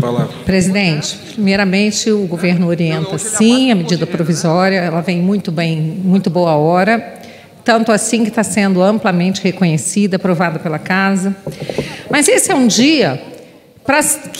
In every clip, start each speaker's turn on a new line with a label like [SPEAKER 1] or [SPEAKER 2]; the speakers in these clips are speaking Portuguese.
[SPEAKER 1] palavra.
[SPEAKER 2] Presidente, primeiramente o governo orienta sim a medida provisória, ela vem muito bem, muito boa hora, tanto assim que está sendo amplamente reconhecida, aprovada pela Casa. Mas esse é um dia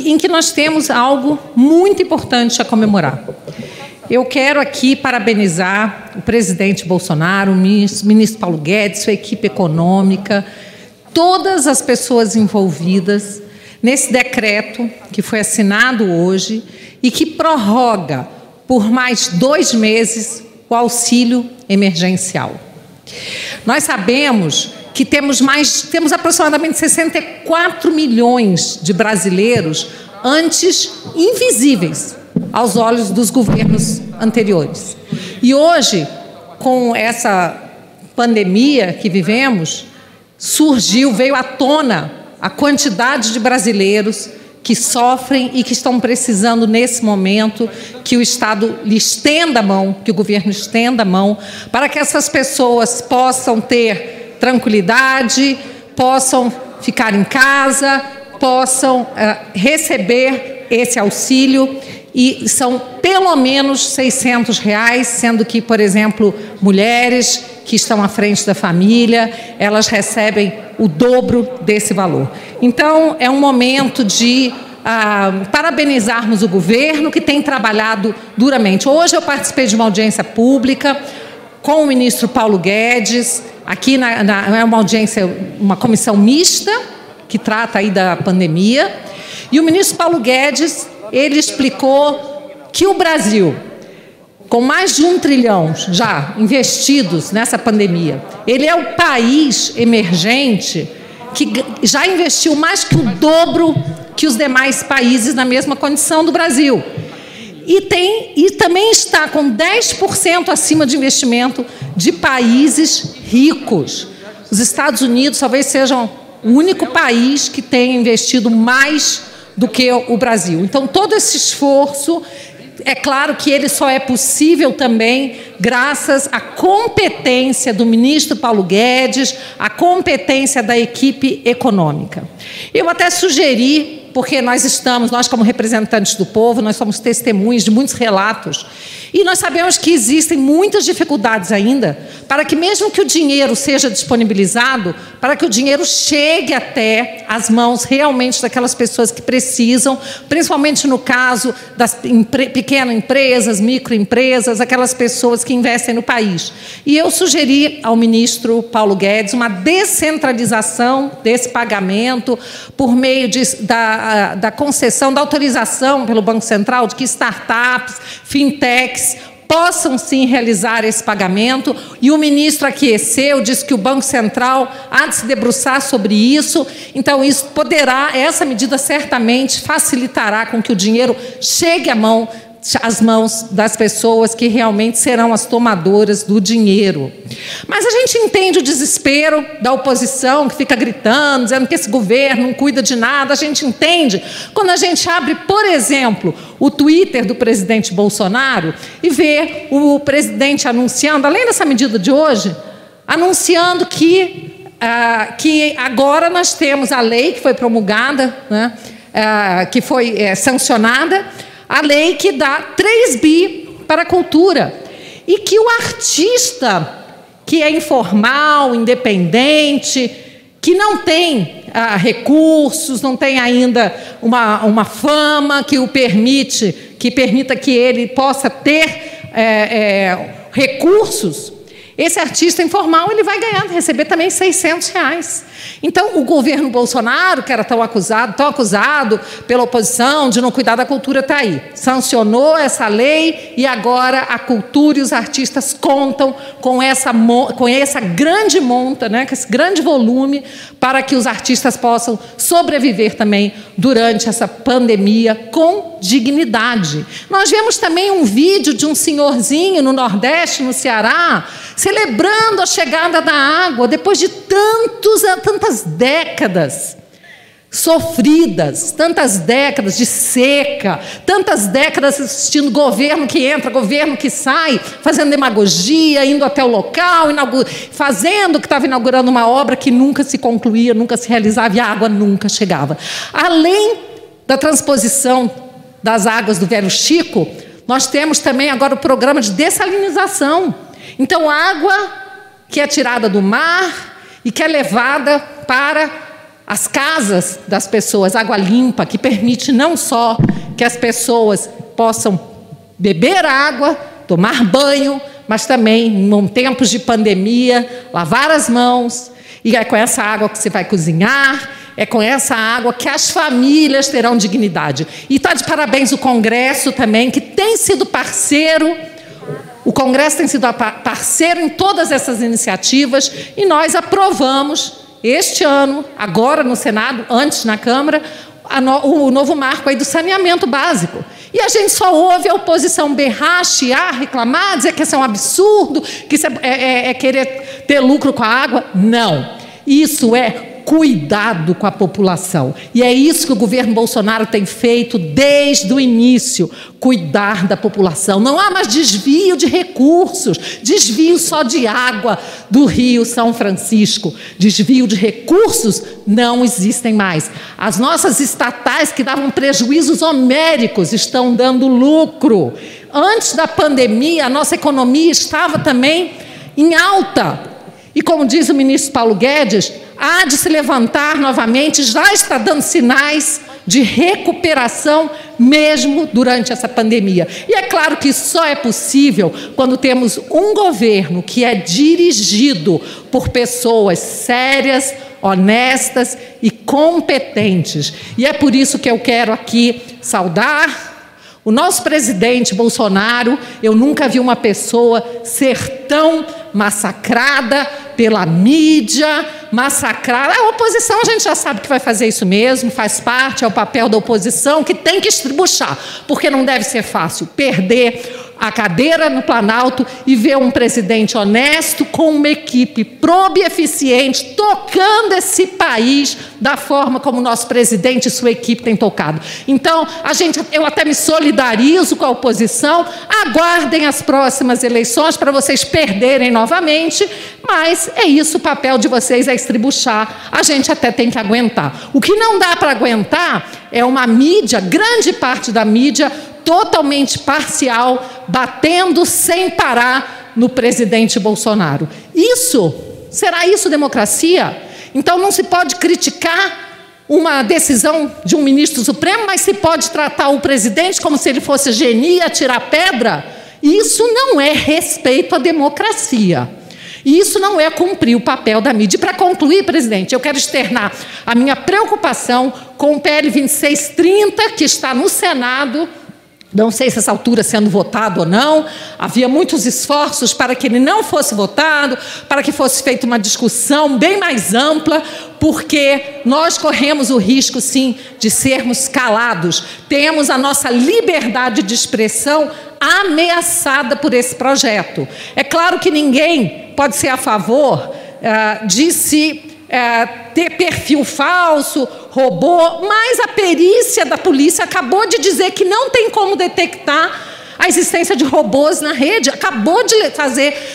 [SPEAKER 2] em que nós temos algo muito importante a comemorar. Eu quero aqui parabenizar o presidente Bolsonaro, o ministro Paulo Guedes, sua equipe econômica, todas as pessoas envolvidas nesse decreto que foi assinado hoje e que prorroga por mais 2 meses o auxílio emergencial. Nós sabemos que temos aproximadamente 64 milhões de brasileiros antes invisíveis aos olhos dos governos anteriores. E hoje, com essa pandemia que vivemos, veio à tona a quantidade de brasileiros que sofrem e que estão precisando, nesse momento, que o Estado lhe estenda a mão, que o governo estenda a mão, para que essas pessoas possam ter tranquilidade, possam ficar em casa, possam receber esse auxílio. E são pelo menos R$600, sendo que, por exemplo, mulheres que estão à frente da família, elas recebem o dobro desse valor. Então, é um momento de parabenizarmos o governo que tem trabalhado duramente. Hoje eu participei de uma audiência pública com o ministro Paulo Guedes, aqui é uma audiência, uma comissão mista, que trata aí da pandemia, e o ministro Paulo Guedes, ele explicou que o Brasil, com mais de 1 trilhão já investidos nessa pandemia, ele é o país emergente que já investiu mais que o dobro que os demais países na mesma condição do Brasil. E também está com 10% acima de investimento de países ricos. Os Estados Unidos talvez sejam o único país que tenha investido mais do que o Brasil. Então, todo esse esforço, é claro que ele só é possível também graças à competência do ministro Paulo Guedes, à competência da equipe econômica. Eu até sugeri, porque nós como representantes do povo, nós somos testemunhas de muitos relatos, e nós sabemos que existem muitas dificuldades ainda para que, mesmo que o dinheiro seja disponibilizado, para que o dinheiro chegue até as mãos realmente daquelas pessoas que precisam, principalmente no caso das pequenas empresas, microempresas, aquelas pessoas que investem no país. E eu sugeri ao ministro Paulo Guedes uma descentralização desse pagamento por meio da concessão, da autorização pelo Banco Central de que startups, fintechs possam sim realizar esse pagamento, e o ministro aqueceu, disse que o Banco Central há de se debruçar sobre isso. Então isso essa medida certamente facilitará com que o dinheiro chegue às mãos das pessoas que realmente serão as tomadoras do dinheiro. Mas a gente entende o desespero da oposição, que fica gritando, dizendo que esse governo não cuida de nada. A gente entende quando a gente abre, por exemplo, o Twitter do presidente Bolsonaro e vê o presidente anunciando, além dessa medida de hoje, anunciando que agora nós temos a lei que foi promulgada, né, que foi sancionada, a lei que dá 3 bi para a cultura. E que o artista que é informal, independente, que não tem recursos, não tem ainda uma fama que permita que ele possa ter recursos, esse artista informal ele vai receber também R$600. Então, o governo Bolsonaro, que era tão acusado pela oposição de não cuidar da cultura, está aí. Sancionou essa lei e agora a cultura e os artistas contam com essa grande monta, né, com esse grande volume, para que os artistas possam sobreviver também durante essa pandemia com dignidade. Nós vemos também um vídeo de um senhorzinho no Nordeste, no Ceará, celebrando a chegada da água depois de tantas décadas sofridas, tantas décadas de seca, tantas décadas assistindo governo que entra, governo que sai, fazendo demagogia, indo até o local, fazendo que estava inaugurando uma obra que nunca se concluía, nunca se realizava e a água nunca chegava. Além da transposição das águas do Velho Chico, nós temos também agora o programa de dessalinização. Então, água que é tirada do mar e que é levada para as casas das pessoas, água limpa, que permite não só que as pessoas possam beber água, tomar banho, mas também, em tempos de pandemia, lavar as mãos. E é com essa água que você vai cozinhar, é com essa água que as famílias terão dignidade. E está de parabéns o Congresso também, que tem sido parceiro. O Congresso tem sido parceiro em todas essas iniciativas e nós aprovamos este ano, agora no Senado, antes na Câmara, o novo marco aí do saneamento básico. E a gente só ouve a oposição berrar, chiar, reclamar, dizer que isso é um absurdo, que isso é querer ter lucro com a água. Não, isso é cuidado com a população. E é isso que o governo Bolsonaro tem feito desde o início, cuidar da população. Não há mais desvio de recursos, desvio só de água do Rio São Francisco. Desvio de recursos não existem mais. As nossas estatais que davam prejuízos homéricos estão dando lucro. Antes da pandemia, a nossa economia estava também em alta. E como diz o ministro Paulo Guedes, há de se levantar novamente, já está dando sinais de recuperação mesmo durante essa pandemia. E é claro que só é possível quando temos um governo que é dirigido por pessoas sérias, honestas e competentes. E é por isso que eu quero aqui saudar o nosso presidente Bolsonaro. Eu nunca vi uma pessoa ser tão massacrada pela mídia, massacrada. A oposição, a gente já sabe que vai fazer isso mesmo, faz parte, é o papel da oposição, que tem que estribuchar, porque não deve ser fácil perder a cadeira no Planalto e ver um presidente honesto com uma equipe proba e eficiente tocando esse país da forma como o nosso presidente e sua equipe têm tocado. Então, eu até me solidarizo com a oposição, aguardem as próximas eleições para vocês perderem novamente, mas é isso, o papel de vocês é estribuchar, a gente até tem que aguentar. O que não dá para aguentar é uma mídia, grande parte da mídia, totalmente parcial, batendo sem parar no presidente Bolsonaro. Será isso democracia? Então não se pode criticar uma decisão de um ministro supremo, mas se pode tratar o presidente como se ele fosse genia, tirar pedra? Isso não é respeito à democracia. Isso não é cumprir o papel da mídia. E para concluir, presidente, eu quero externar a minha preocupação com o PL 2630, que está no Senado. Não sei se essa altura sendo votado ou não, havia muitos esforços para que ele não fosse votado, para que fosse feita uma discussão bem mais ampla, porque nós corremos o risco, sim, de sermos calados. Temos a nossa liberdade de expressão ameaçada por esse projeto. É claro que ninguém pode ser a favor de se ter perfil falso, robô, mas a perícia da polícia acabou de dizer que não tem como detectar a existência de robôs na rede, acabou de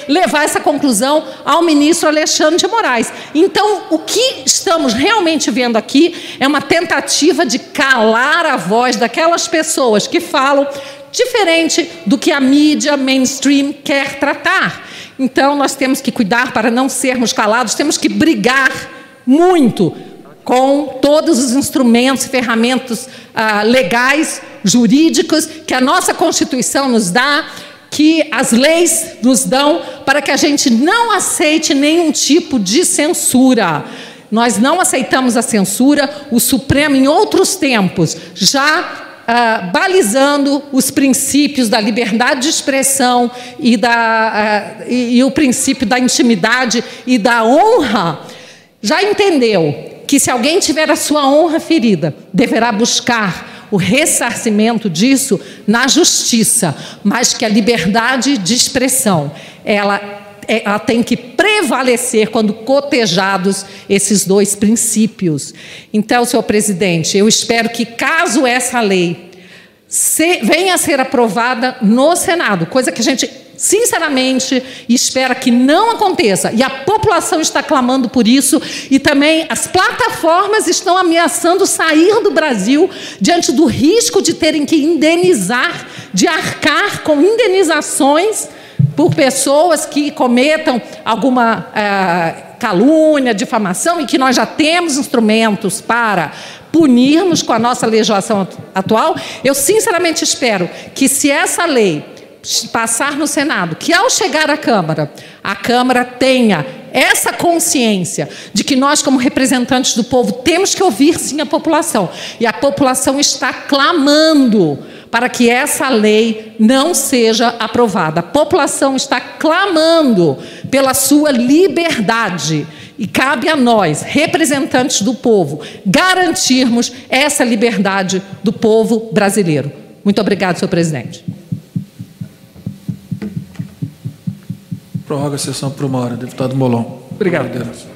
[SPEAKER 2] levar essa conclusão ao ministro Alexandre de Moraes. Então, o que estamos realmente vendo aqui é uma tentativa de calar a voz daquelas pessoas que falam diferente do que a mídia mainstream quer tratar. Então, nós temos que cuidar para não sermos calados, temos que brigar muito com todos os instrumentos, ferramentas legais, jurídicos, que a nossa Constituição nos dá, que as leis nos dão, para que a gente não aceite nenhum tipo de censura. Nós não aceitamos a censura. O Supremo, em outros tempos, já balizando os princípios da liberdade de expressão e o princípio da intimidade e da honra, já entendeu que se alguém tiver a sua honra ferida, deverá buscar o ressarcimento disso na justiça, mas que a liberdade de expressão, ela tem que prevalecer quando cotejados esses dois princípios. Então, senhor presidente, eu espero que, caso essa lei venha a ser aprovada no Senado, coisa que a gente sinceramente, espera que não aconteça. E a população está clamando por isso, e também as plataformas estão ameaçando sair do Brasil diante do risco de terem que indenizar, de arcar com indenizações por pessoas que cometam alguma calúnia, difamação, e que nós já temos instrumentos para punirmos com a nossa legislação atual. Eu sinceramente espero que, se essa lei passar no Senado, que ao chegar à Câmara, a Câmara tenha essa consciência de que nós, como representantes do povo, temos que ouvir sim a população. E a população está clamando para que essa lei não seja aprovada. A população está clamando pela sua liberdade. E cabe a nós, representantes do povo, garantirmos essa liberdade do povo brasileiro. Muito obrigado, senhor presidente.
[SPEAKER 1] Prorroga a sessão por 1 hora. Deputado Molon.
[SPEAKER 3] Obrigado.